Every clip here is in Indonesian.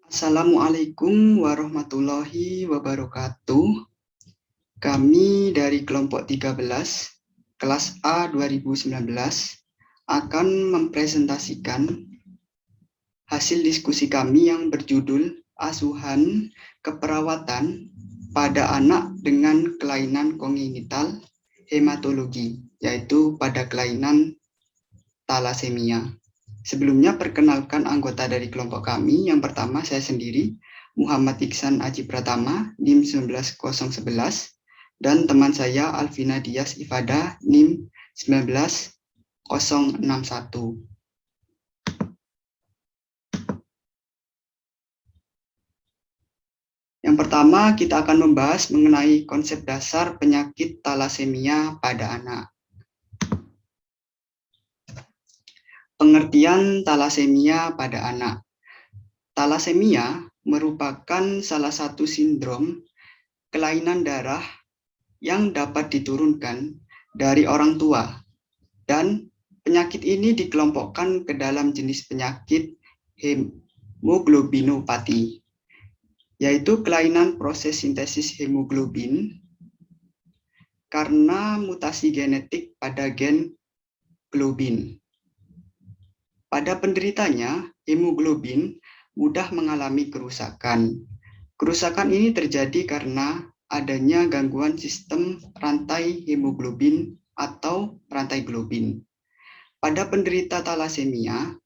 Assalamualaikum warahmatullahi wabarakatuh. Kami dari kelompok 13, kelas A 2019, akan mempresentasikan hasil diskusi kami yang berjudul Asuhan Keperawatan pada Anak dengan Kelainan Kongenital Hematologi, yaitu pada kelainan talasemia. Sebelumnya perkenalkan anggota dari kelompok kami. Yang pertama saya sendiri, Muhammad Iksan Aji Pratama, NIM 19011, dan teman saya Alvina Dias Ifada, NIM 19061. Yang pertama kita akan membahas mengenai konsep dasar penyakit talasemia pada anak. Pengertian talasemia pada anak. Talasemia merupakan salah satu sindrom kelainan darah yang dapat diturunkan dari orang tua, dan penyakit ini dikelompokkan ke dalam jenis penyakit hemoglobinopati, yaitu kelainan proses sintesis hemoglobin karena mutasi genetik pada gen globin. Pada penderitanya, hemoglobin mudah mengalami kerusakan. Kerusakan ini terjadi karena adanya gangguan sistem rantai hemoglobin atau rantai globin. Pada penderita talasemia,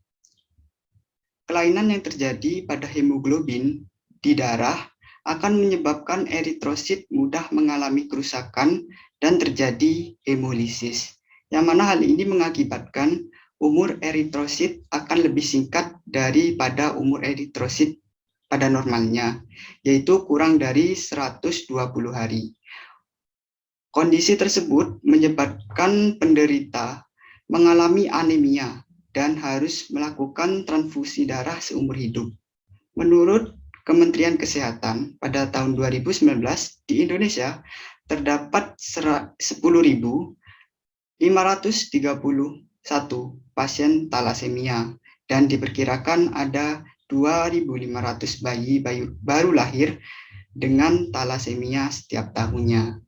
kelainan yang terjadi pada hemoglobin di darah akan menyebabkan eritrosit mudah mengalami kerusakan dan terjadi hemolisis, yang mana hal ini mengakibatkan umur eritrosit akan lebih singkat daripada umur eritrosit pada normalnya, yaitu kurang dari 120 hari. Kondisi tersebut menyebabkan penderita mengalami anemia dan harus melakukan transfusi darah seumur hidup. Menurut Kementerian Kesehatan, pada tahun 2019 di Indonesia terdapat 10.531 pasien talasemia, dan diperkirakan ada 2.500 bayi baru lahir dengan talasemia setiap tahunnya.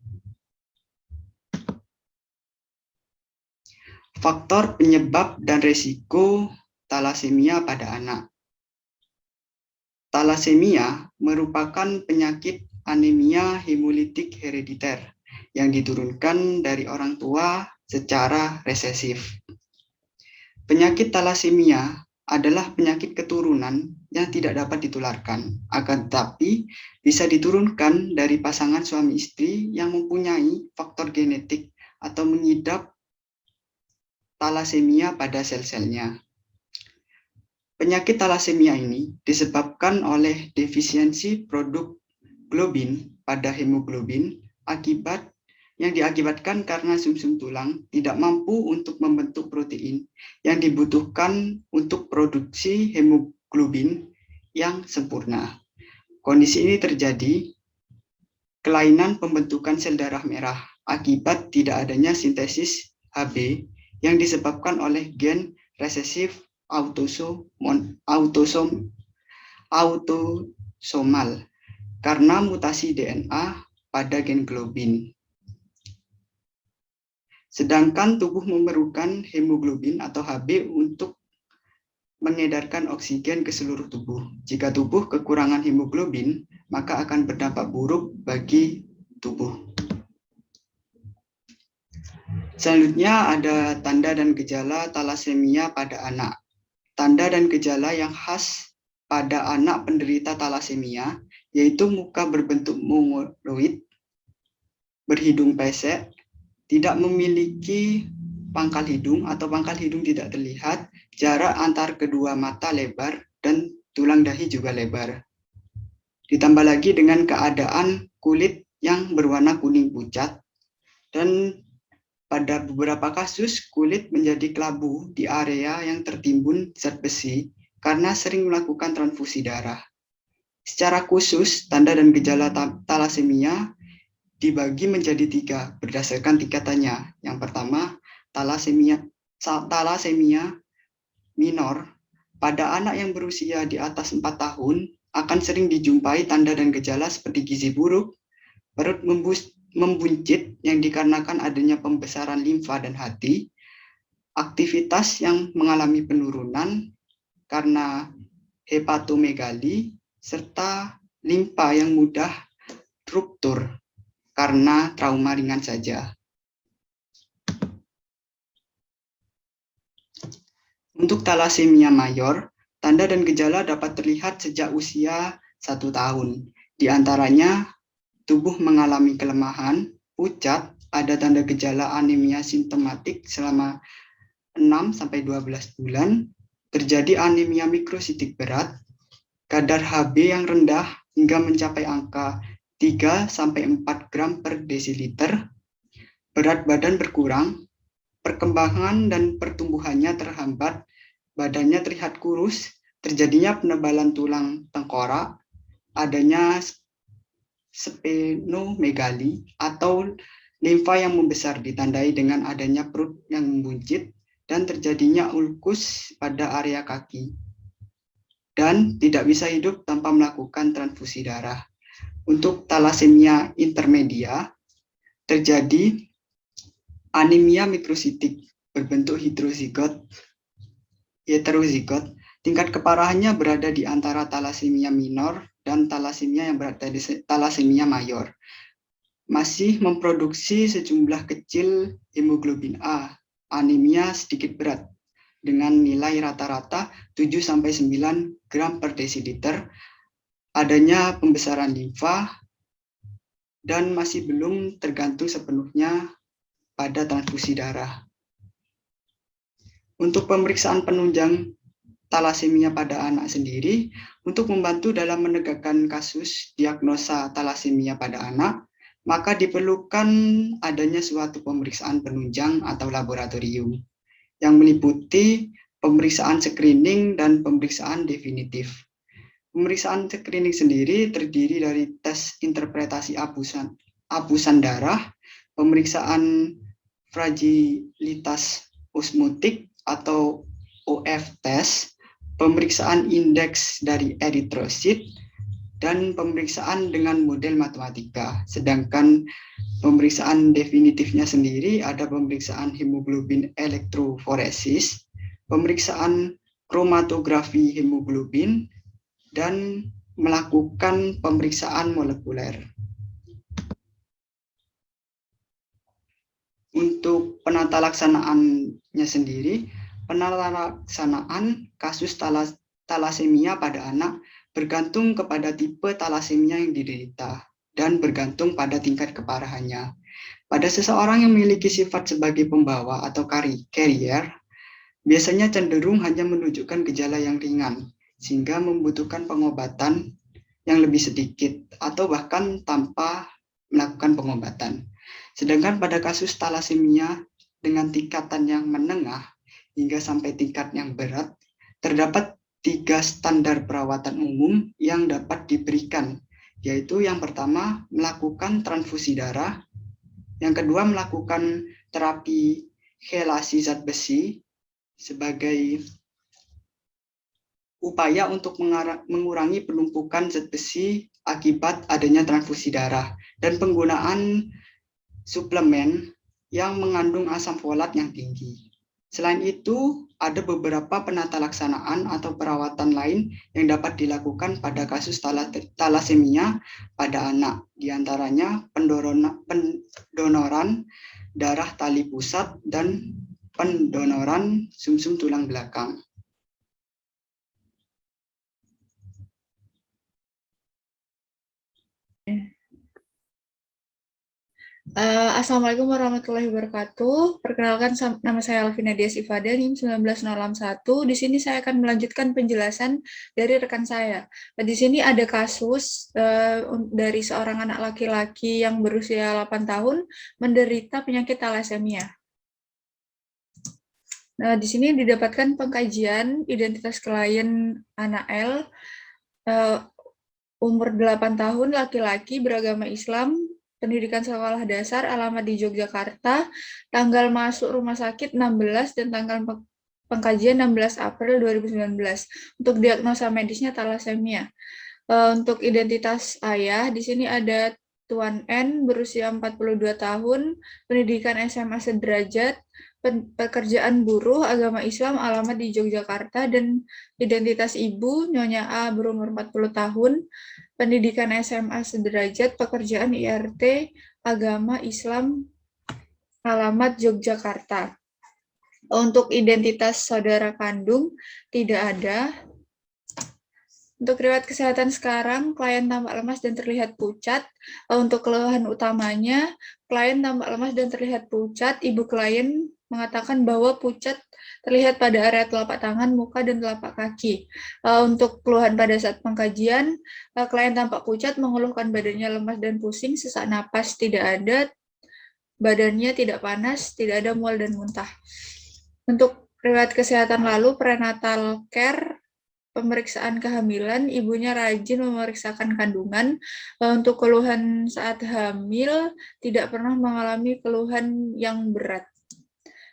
Faktor penyebab dan risiko talasemia pada anak. Talasemia merupakan penyakit anemia hemolitik herediter yang diturunkan dari orang tua secara resesif. Penyakit talasemia adalah penyakit keturunan yang tidak dapat ditularkan, akan tetapi bisa diturunkan dari pasangan suami istri yang mempunyai faktor genetik atau mengidap talasemia pada sel-selnya. Penyakit talasemia ini disebabkan oleh defisiensi produk globin pada hemoglobin yang diakibatkan karena sumsum tulang tidak mampu untuk membentuk protein yang dibutuhkan untuk produksi hemoglobin yang sempurna. Kondisi ini terjadi kelainan pembentukan sel darah merah akibat tidak adanya sintesis Hb yang disebabkan oleh gen resesif autosomal karena mutasi DNA pada gen globin. Sedangkan tubuh memerlukan hemoglobin atau Hb untuk mengedarkan oksigen ke seluruh tubuh. Jika tubuh kekurangan hemoglobin, maka akan berdampak buruk bagi tubuh. Selanjutnya ada tanda dan gejala talasemia pada anak. Tanda dan gejala yang khas pada anak penderita talasemia yaitu muka berbentuk mongoloid, berhidung pesek, tidak memiliki pangkal hidung atau pangkal hidung tidak terlihat, jarak antar kedua mata lebar, dan tulang dahi juga lebar. Ditambah lagi dengan keadaan kulit yang berwarna kuning pucat, dan pada beberapa kasus kulit menjadi kelabu di area yang tertimbun zat besi karena sering melakukan transfusi darah. Secara khusus, tanda dan gejala talasemia dibagi menjadi 3 berdasarkan tingkatannya. Yang pertama, talasemia minor pada anak yang berusia di atas 4 tahun akan sering dijumpai tanda dan gejala seperti gizi buruk, perut membuncit yang dikarenakan adanya pembesaran limfa dan hati, aktivitas yang mengalami penurunan karena hepatomegali, serta limfa yang mudah ruptur karena trauma ringan saja. Untuk talasemia mayor, tanda dan gejala dapat terlihat sejak usia 1 tahun. Di antaranya, tubuh mengalami kelemahan, pucat, ada tanda gejala anemia simptomatik selama 6-12 bulan, terjadi anemia mikrositik berat, kadar Hb yang rendah hingga mencapai angka 3-4 gram per desiliter, berat badan berkurang, perkembangan dan pertumbuhannya terhambat, badannya terlihat kurus, terjadinya penebalan tulang tengkorak, adanya splenomegali atau limfa yang membesar ditandai dengan adanya perut yang membuncit dan terjadinya ulkus pada area kaki. Dan tidak bisa hidup tanpa melakukan transfusi darah. Untuk talasemia intermedia, terjadi anemia mikrositik berbentuk heterozigot. Tingkat keparahannya berada di antara talasemia minor dan talasemia yang berada di talasemia mayor. Masih memproduksi sejumlah kecil hemoglobin A, anemia sedikit berat, dengan nilai rata-rata 7-9 gram per desiliter, adanya pembesaran limfa, dan masih belum tergantung sepenuhnya pada transfusi darah. Untuk pemeriksaan penunjang talasemia pada anak sendiri, untuk membantu dalam menegakkan kasus diagnosa talasemia pada anak, maka diperlukan adanya suatu pemeriksaan penunjang atau laboratorium yang meliputi pemeriksaan screening dan pemeriksaan definitif. Pemeriksaan screening sendiri terdiri dari tes interpretasi abusan darah, pemeriksaan fragilitas osmotik atau OF test, pemeriksaan indeks dari eritrosit, dan pemeriksaan dengan model matematika. Sedangkan pemeriksaan definitifnya sendiri ada pemeriksaan hemoglobin elektroforesis, pemeriksaan kromatografi hemoglobin, dan melakukan pemeriksaan molekuler. Untuk penata laksanaannya sendiri, penata laksanaan kasus talasemia pada anak bergantung kepada tipe talasemia yang diderita dan bergantung pada tingkat keparahannya. Pada seseorang yang memiliki sifat sebagai pembawa atau carrier, biasanya cenderung hanya menunjukkan gejala yang ringan, sehingga membutuhkan pengobatan yang lebih sedikit atau bahkan tanpa melakukan pengobatan. Sedangkan pada kasus talasemia dengan tingkatan yang menengah hingga sampai tingkat yang berat, terdapat 3 standar perawatan umum yang dapat diberikan, yaitu yang pertama melakukan transfusi darah, yang kedua melakukan terapi chelasi zat besi sebagai upaya untuk mengurangi penumpukan zat besi akibat adanya transfusi darah, dan penggunaan suplemen yang mengandung asam folat yang tinggi. Selain itu, ada beberapa penata laksanaan atau perawatan lain yang dapat dilakukan pada kasus talasemia pada anak, diantaranya pendonoran darah tali pusat dan pendonoran sumsum tulang belakang. Assalamualaikum warahmatullahi wabarakatuh. Perkenalkan, nama saya Alvina Dias Ifada, NIM 19061. Di sini saya akan melanjutkan penjelasan dari rekan saya. Di sini ada kasus dari seorang anak laki-laki yang berusia 8 tahun menderita penyakit talasemia. Nah, di sini didapatkan pengkajian identitas klien anak L, umur 8 tahun, laki-laki, beragama Islam, pendidikan sekolah dasar, alamat di Yogyakarta, tanggal masuk rumah sakit 16 dan tanggal pengkajian 16 April 2019. Untuk diagnosa medisnya talasemia. Untuk identitas ayah, di sini ada Tuan N berusia 42 tahun, pendidikan SMA sederajat, pekerjaan buruh, agama Islam, alamat di Yogyakarta, dan identitas ibu Nyonya A berumur 40 tahun, pendidikan SMA sederajat, pekerjaan IRT, agama Islam, alamat Yogyakarta. Untuk identitas saudara kandung tidak ada. Untuk riwayat kesehatan sekarang, klien tampak lemas dan terlihat pucat. Untuk keluhan utamanya, klien tampak lemas dan terlihat pucat. Ibu klien mengatakan bahwa pucat terlihat pada area telapak tangan, muka, dan telapak kaki. Untuk keluhan pada saat pengkajian, klien tampak pucat, mengeluhkan badannya lemas dan pusing, sesak napas tidak ada, badannya tidak panas, tidak ada mual dan muntah. Untuk riwayat kesehatan lalu, prenatal care, pemeriksaan kehamilan, ibunya rajin memeriksakan kandungan. Untuk keluhan saat hamil, tidak pernah mengalami keluhan yang berat.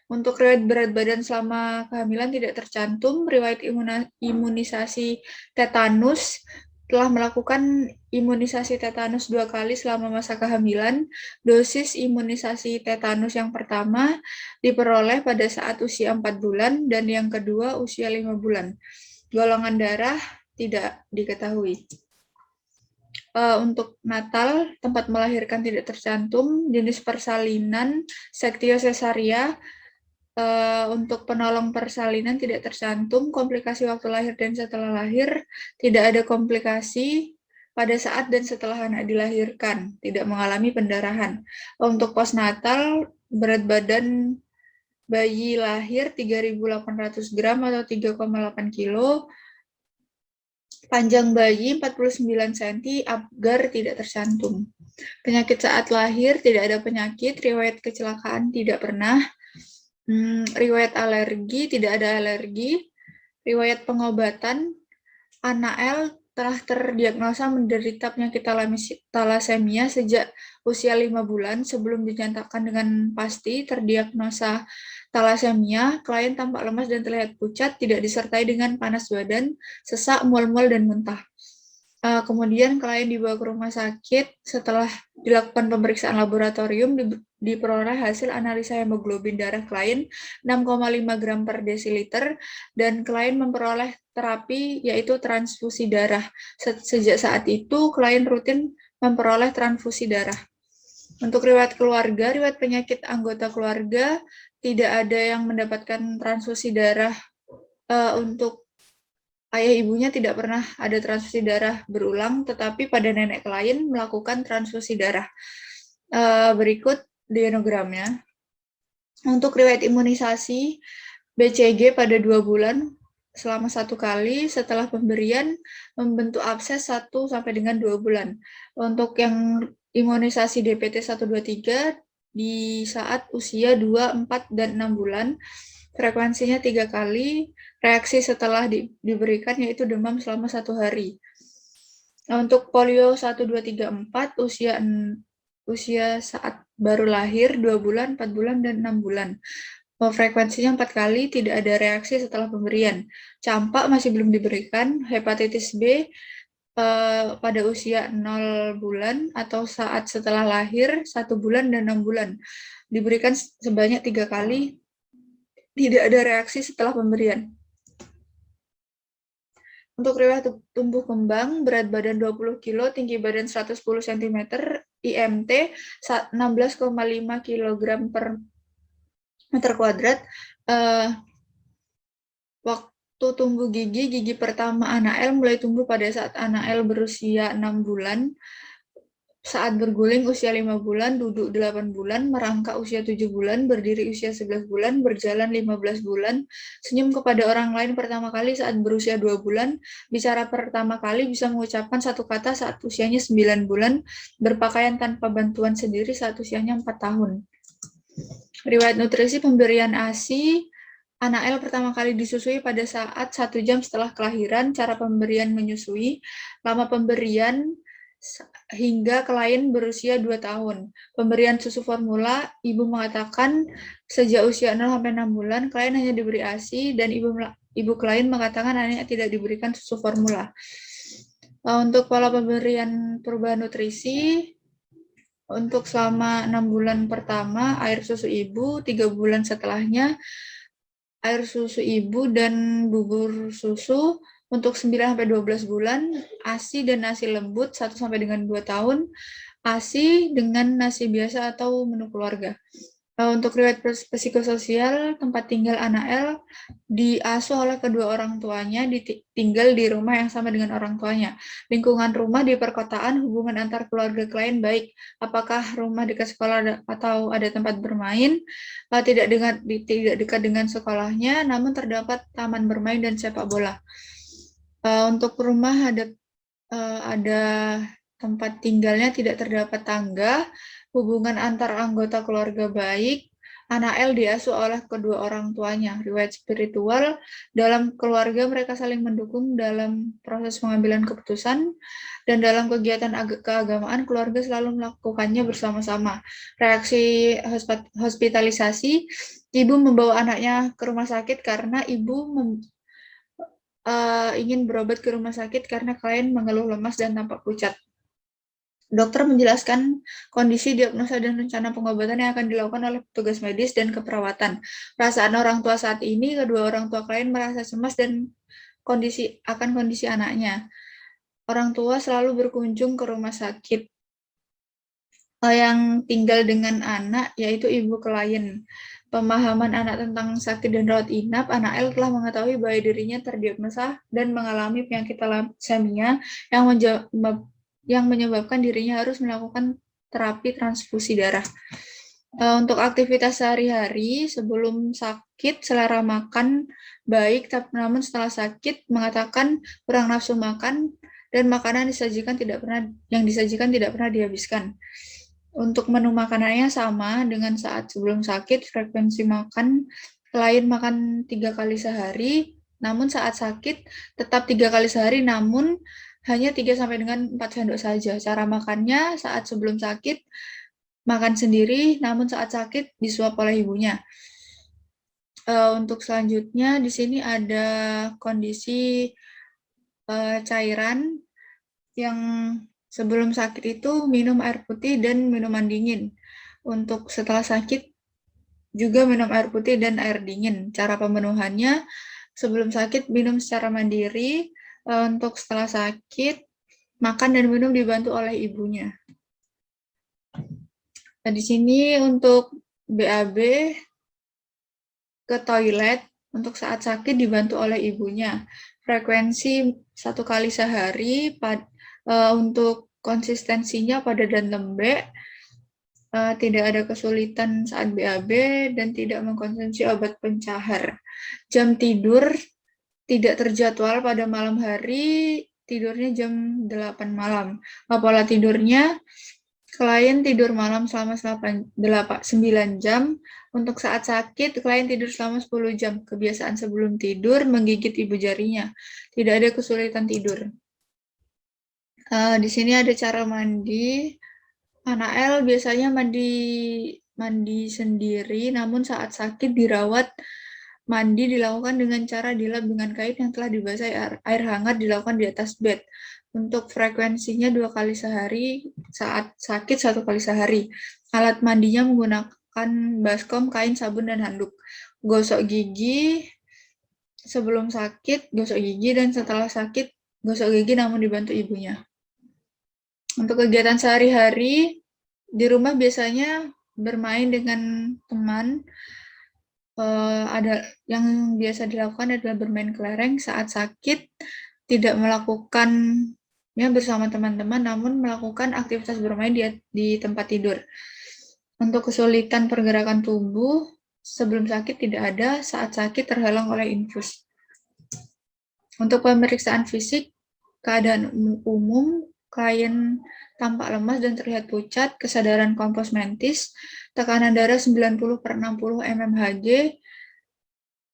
Untuk riwayat berat badan selama kehamilan tidak tercantum. Riwayat imunisasi tetanus, telah melakukan imunisasi tetanus 2 kali selama masa kehamilan. Dosis imunisasi tetanus yang pertama diperoleh pada saat usia 4 bulan dan yang kedua usia 5 bulan. Golongan darah tidak diketahui. Untuk natal, tempat melahirkan tidak tercantum, jenis persalinan, sektio cesaria. Untuk penolong persalinan tidak tercantum, komplikasi waktu lahir dan setelah lahir, tidak ada komplikasi pada saat dan setelah anak dilahirkan, tidak mengalami pendarahan. Untuk postnatal, berat badan bayi lahir 3.800 gram atau 3,8 kilo, panjang bayi 49 cm, Apgar tidak tercantum. Penyakit saat lahir tidak ada penyakit, riwayat kecelakaan tidak pernah, riwayat alergi tidak ada alergi, riwayat pengobatan, anak L telah terdiagnosa menderita penyakit talasemia sejak usia 5 bulan. Sebelum dinyatakan dengan pasti terdiagnosa talasemia, klien tampak lemas dan terlihat pucat, tidak disertai dengan panas badan, sesak, mual-mual, dan muntah. Kemudian klien dibawa ke rumah sakit. Setelah dilakukan pemeriksaan laboratorium, diperoleh hasil analisa hemoglobin darah klien 6,5 gram per desiliter, dan klien memperoleh terapi yaitu transfusi darah. Sejak saat itu, klien rutin memperoleh transfusi darah. Untuk riwayat keluarga, riwayat penyakit anggota keluarga, tidak ada yang mendapatkan transfusi darah. Untuk ayah ibunya tidak pernah ada transfusi darah berulang, tetapi pada nenek klien melakukan transfusi darah. Berikut diagramnya. Untuk riwayat imunisasi, BCG pada 2 bulan selama 1 kali, setelah pemberian membentuk abses 1 sampai dengan 2 bulan. Untuk yang imunisasi DPT 123 di saat usia 2, 4, dan 6 bulan, frekuensinya 3 kali, reaksi setelah diberikan yaitu demam selama 1 hari. Untuk polio 1, 2, 3, 4, usia saat baru lahir 2 bulan, 4 bulan, dan 6 bulan. Frekuensinya 4 kali, tidak ada reaksi setelah pemberian. Campak masih belum diberikan. Hepatitis B pada usia 0 bulan atau saat setelah lahir 1 bulan dan 6 bulan. Diberikan sebanyak 3 kali, tidak ada reaksi setelah pemberian. Untuk riwayat tumbuh kembang, berat badan 20 kg, tinggi badan 110 cm, IMT 16,5 kg per meter kuadrat. Waktu tumbuh gigi pertama anak L mulai tumbuh pada saat anak L berusia 6 bulan, saat berguling usia 5 bulan, duduk 8 bulan, merangkak usia 7 bulan, berdiri usia 11 bulan, berjalan 15 bulan, senyum kepada orang lain pertama kali saat berusia 2 bulan, bicara pertama kali, bisa mengucapkan satu kata saat usianya 9 bulan, berpakaian tanpa bantuan sendiri saat usianya 4 tahun. Riwayat nutrisi pemberian ASI, anak L pertama kali disusui pada saat 1 jam setelah kelahiran. Cara pemberian menyusui, lama pemberian hingga klien berusia 2 tahun. Pemberian susu formula, ibu mengatakan sejak usia 0-6 bulan, klien hanya diberi ASI, dan ibu klien mengatakan anaknya tidak diberikan susu formula. Untuk pola pemberian perubahan nutrisi, untuk selama 6 bulan pertama air susu ibu, 3 bulan setelahnya air susu ibu dan bubur susu. Untuk 9-12 bulan, ASI dan nasi lembut 1-2 tahun, ASI dengan nasi biasa atau menu keluarga. Untuk riwayat psikososial, tempat tinggal anak L diasuh oleh kedua orang tuanya, tinggal di rumah yang sama dengan orang tuanya. Lingkungan rumah di perkotaan, hubungan antar keluarga klien baik. Apakah rumah dekat sekolah atau ada tempat bermain? Tidak dekat dengan sekolahnya, namun terdapat taman bermain dan sepak bola. Untuk rumah ada tempat tinggalnya, tidak terdapat tangga, hubungan antar anggota keluarga baik, anak L diasuh oleh kedua orang tuanya. Riwayat spiritual, dalam keluarga mereka saling mendukung dalam proses pengambilan keputusan, dan dalam kegiatan keagamaan keluarga selalu melakukannya bersama-sama. Reaksi hospitalisasi, ibu membawa anaknya ke rumah sakit karena ibu ingin berobat ke rumah sakit karena klien mengeluh lemas dan tampak pucat. Dokter menjelaskan kondisi, diagnosa, dan rencana pengobatan yang akan dilakukan oleh petugas medis dan keperawatan. Perasaan orang tua saat ini, kedua orang tua klien merasa cemas dan kondisi anaknya. Orang tua selalu berkunjung ke rumah sakit yang tinggal dengan anak, yaitu ibu klien. Pemahaman anak tentang sakit dan rawat inap, anak L telah mengetahui bahwa dirinya terdiagnosa dan mengalami penyakit thalassemia yang menyebabkan dirinya harus melakukan terapi transfusi darah. Untuk aktivitas sehari-hari, sebelum sakit, selera makan baik, namun setelah sakit mengatakan kurang nafsu makan dan makanan yang disajikan tidak pernah dihabiskan. Untuk menu makanannya sama dengan saat sebelum sakit, frekuensi makan klien makan 3 kali sehari, namun saat sakit tetap 3 kali sehari, namun hanya 3-4 sendok saja. Cara makannya saat sebelum sakit, makan sendiri, namun saat sakit disuap oleh ibunya. Untuk selanjutnya, di sini ada kondisi cairan yang sebelum sakit itu minum air putih dan minuman dingin. Untuk setelah sakit juga minum air putih dan air dingin. Cara pemenuhannya, sebelum sakit minum secara mandiri, untuk setelah sakit makan dan minum dibantu oleh ibunya. Nah, di sini untuk BAB ke toilet untuk saat sakit dibantu oleh ibunya. Frekuensi 1 kali sehari, untuk konsistensinya pada dan lembek, tidak ada kesulitan saat BAB dan tidak mengkonsumsi obat pencahar. Jam tidur tidak terjadwal pada malam hari, tidurnya jam 8 malam. Pola tidurnya, klien tidur malam selama 9 jam. Untuk saat sakit, klien tidur selama 10 jam. Kebiasaan sebelum tidur, menggigit ibu jarinya. Tidak ada kesulitan tidur. Di sini ada cara mandi. Anak L biasanya mandi sendiri, namun saat sakit dirawat. Mandi dilakukan dengan cara dilap dengan kain yang telah dibasahi air hangat, dilakukan di atas bed. Untuk frekuensinya 2 kali sehari, saat sakit 1 kali sehari. Alat mandinya menggunakan baskom, kain, sabun, dan handuk. Gosok gigi sebelum sakit, gosok gigi, dan setelah sakit gosok gigi namun dibantu ibunya. Untuk kegiatan sehari-hari, di rumah biasanya bermain dengan teman. Ada yang biasa dilakukan adalah bermain kelereng. Saat sakit tidak melakukannya bersama teman-teman, namun melakukan aktivitas bermain di tempat tidur. Untuk kesulitan pergerakan tubuh sebelum sakit tidak ada, saat sakit terhalang oleh infus. Untuk pemeriksaan fisik, keadaan umum, klien tampak lemas dan terlihat pucat, kesadaran kompos mentis, tekanan darah 90/60 mmHg,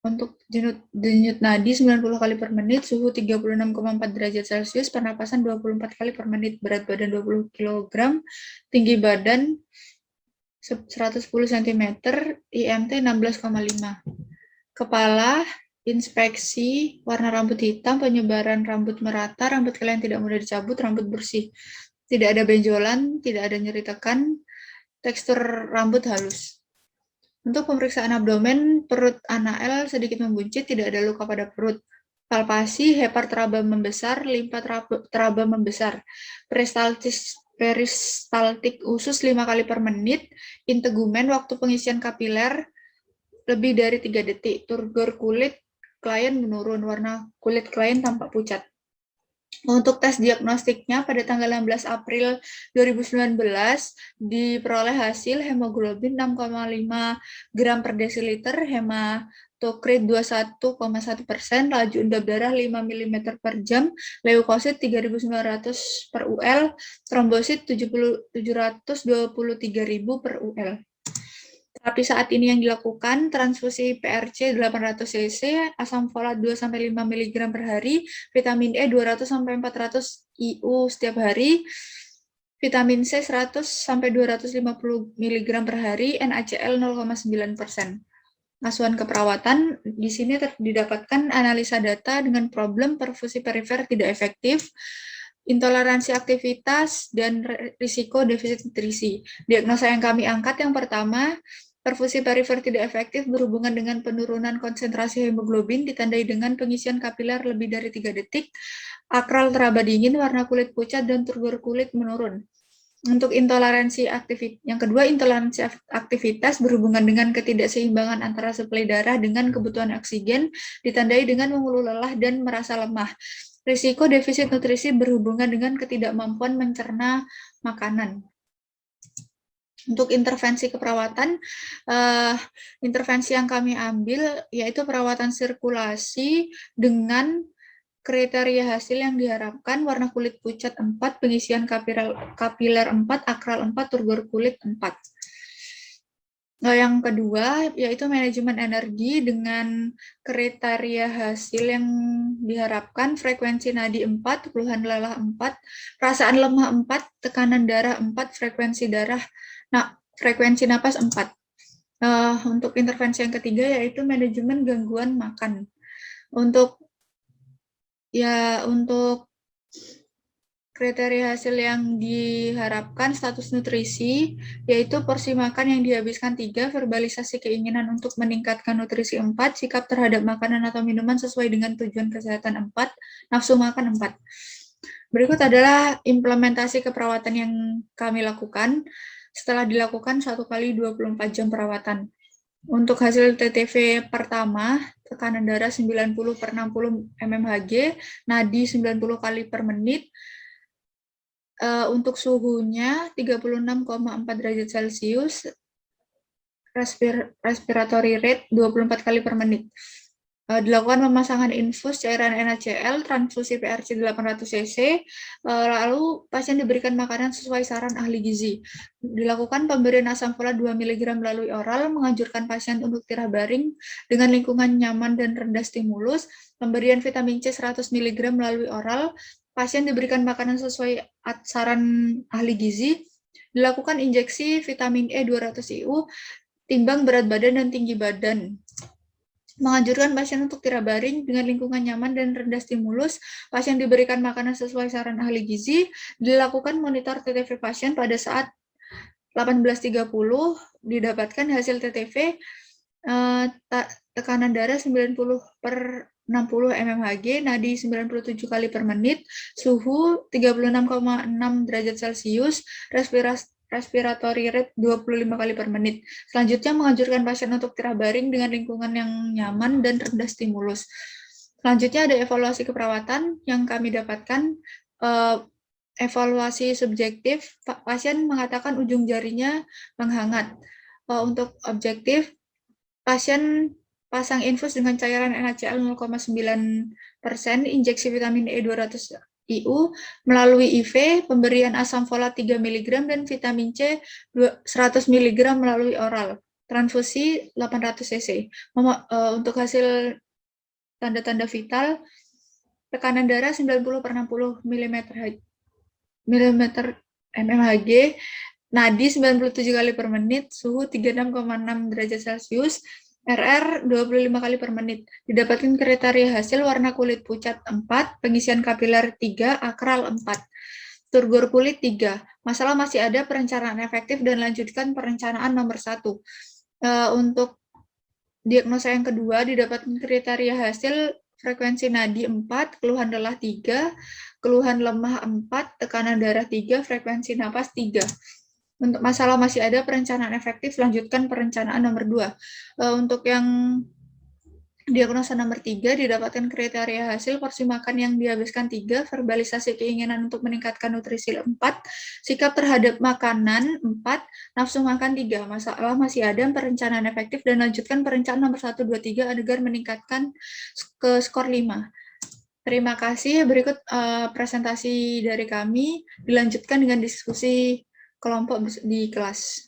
untuk denyut nadi 90 kali per menit, suhu 36,4 derajat Celcius, pernapasan 24 kali per menit, berat badan 20 kg, tinggi badan 110 cm, IMT 16,5. Kepala inspeksi, warna rambut hitam, penyebaran rambut merata, rambut kalian tidak mudah dicabut, rambut bersih. Tidak ada benjolan, tidak ada nyeri tekan, tekstur rambut halus. Untuk pemeriksaan abdomen, perut Anael sedikit membuncit, tidak ada luka pada perut. Palpasi, hepar teraba membesar, limpa teraba membesar. Peristaltik usus 5 kali per menit, integumen waktu pengisian kapiler lebih dari 3 detik. Turgor kulit klien menurun, warna kulit klien tampak pucat. Untuk tes diagnostiknya pada tanggal 16 April 2019 diperoleh hasil hemoglobin 6,5 gram per desiliter, hematokrit 21,1%, laju undap darah 5 mm per jam, leukosit 3.900 per UL, trombosit 723.000 per UL. Terapi saat ini yang dilakukan, transfusi PRC 800 cc, asam folat 2-5 mg per hari, vitamin E 200-400 IU setiap hari, vitamin C 100-250 mg per hari, NaCl 0,9%. Asuhan keperawatan, di sini didapatkan analisa data dengan problem perfusi perifer tidak efektif, intoleransi aktivitas, dan risiko defisit nutrisi. Diagnosa yang kami angkat yang pertama, perfusi perifer tidak efektif berhubungan dengan penurunan konsentrasi hemoglobin ditandai dengan pengisian kapiler lebih dari 3 detik, akral teraba dingin, warna kulit pucat, dan turgor kulit menurun. Untuk intoleransi aktivitas, yang kedua, intoleransi aktivitas berhubungan dengan ketidakseimbangan antara suplai darah dengan kebutuhan oksigen, ditandai dengan mengeluh lelah dan merasa lemah. Risiko defisit nutrisi berhubungan dengan ketidakmampuan mencerna makanan. Untuk intervensi keperawatan, intervensi yang kami ambil yaitu perawatan sirkulasi dengan kriteria hasil yang diharapkan, warna kulit pucat 4, pengisian kapiler 4, akral 4, turgor kulit 4. Nah, yang kedua yaitu manajemen energi dengan kriteria hasil yang diharapkan, frekuensi nadi 4, keluhan lelah 4, perasaan lemah 4, tekanan darah 4, frekuensi napas 4. Untuk intervensi yang ketiga yaitu manajemen gangguan makan. Untuk kriteria hasil yang diharapkan, status nutrisi, yaitu porsi makan yang dihabiskan 3, verbalisasi keinginan untuk meningkatkan nutrisi 4, sikap terhadap makanan atau minuman sesuai dengan tujuan kesehatan 4, nafsu makan 4. Berikut adalah implementasi keperawatan yang kami lakukan setelah dilakukan 1 kali 24 jam perawatan. Untuk hasil TTV pertama, tekanan darah 90/60 mmHg, nadi 90 kali per menit, untuk suhunya 36,4 derajat Celcius, respiratory rate 24 kali per menit. Dilakukan pemasangan infus cairan NaCl, transfusi PRC 800 cc, lalu pasien diberikan makanan sesuai saran ahli gizi. Dilakukan pemberian asam folat 2 mg melalui oral, menganjurkan pasien untuk istirahat baring dengan lingkungan nyaman dan rendah stimulus, pemberian vitamin C 100 mg melalui oral, pasien diberikan makanan sesuai saran ahli gizi, dilakukan injeksi vitamin E 200 IU, timbang berat badan dan tinggi badan. Menganjurkan pasien untuk istirahat baring dengan lingkungan nyaman dan rendah stimulus, pasien diberikan makanan sesuai saran ahli gizi, dilakukan monitor TTV pasien pada saat 18.30, didapatkan hasil TTV, tekanan darah 90/60 mmHg, nadi 97 kali per menit, suhu 36,6 derajat Celcius, respiratory rate 25 kali per menit. Selanjutnya menganjurkan pasien untuk istirahat baring dengan lingkungan yang nyaman dan rendah stimulus. Selanjutnya ada evaluasi keperawatan yang kami dapatkan. Evaluasi subjektif, pasien mengatakan ujung jarinya menghangat. Untuk objektif, pasien pasang infus dengan cairan NaCl 0,9%, injeksi vitamin E 200 IU melalui IV, pemberian asam folat 3 mg dan vitamin C 100 mg melalui oral, transfusi 800 cc. Untuk hasil tanda-tanda vital, tekanan darah 90/60 mmHg, nadi 97 kali per menit, suhu 36,6 derajat Celcius, RR 25 kali per menit. Didapatkan kriteria hasil warna kulit pucat 4, pengisian kapiler 3, akral 4. Turgor kulit 3. Masalah masih ada, perencanaan efektif dan lanjutkan perencanaan nomor 1. Untuk diagnosa yang kedua, didapatkan kriteria hasil frekuensi nadi 4, keluhan lelah 3, keluhan lemah 4, tekanan darah 3, frekuensi napas 3. Untuk masalah masih ada, perencanaan efektif, lanjutkan perencanaan nomor 2. Untuk yang diagnosa nomor 3, didapatkan kriteria hasil porsi makan yang dihabiskan 3, verbalisasi keinginan untuk meningkatkan nutrisi 4, sikap terhadap makanan 4, nafsu makan 3. Masalah masih ada, perencanaan efektif, dan lanjutkan perencanaan nomor 1, 2, 3 agar meningkatkan ke skor 5. Terima kasih. Berikut presentasi dari kami, dilanjutkan dengan diskusi kelompok di kelas.